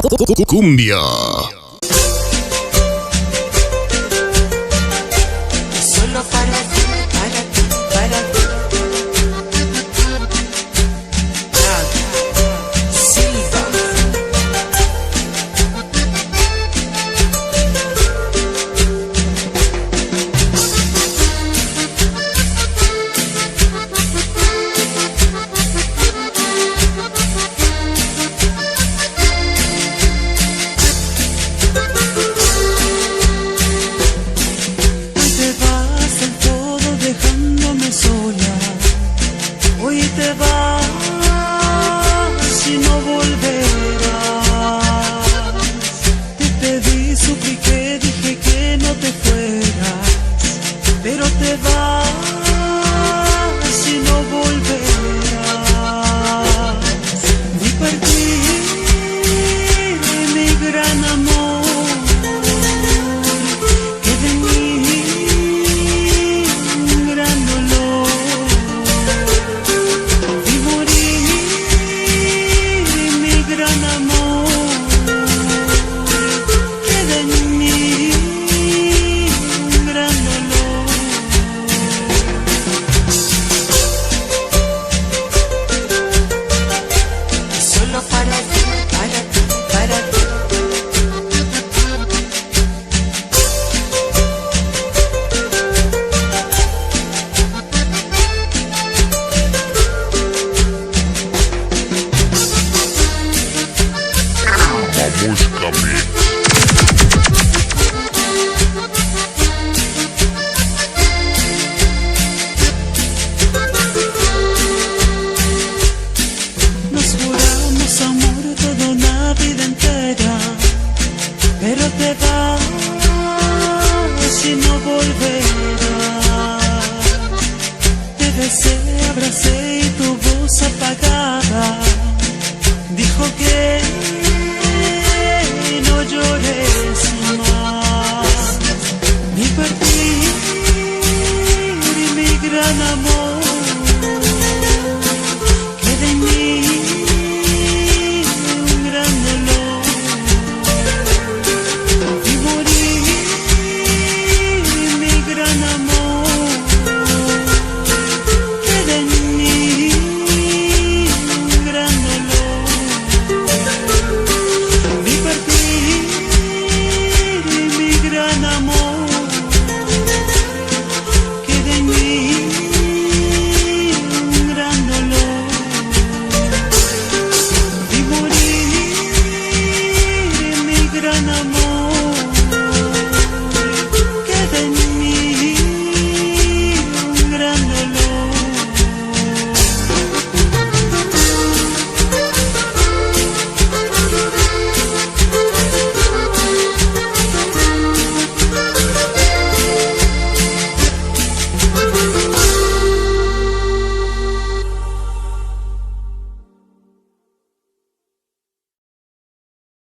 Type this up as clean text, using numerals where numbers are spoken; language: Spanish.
Cumbia. Solo para ti, para ti, para ti. Silva. Dejándome sola, hoy te vas y no volverás. Te pedí, supliqué, dije que no te fueras, pero te vas y no volverás. Vi partir mi gran amor, que de mí para ti, para ti, para ti. Mamushka Mix. Nos juramos amor toda una vida entera, pero te vas y no volverás. Te besé, abracé y tu voz apagada dijo que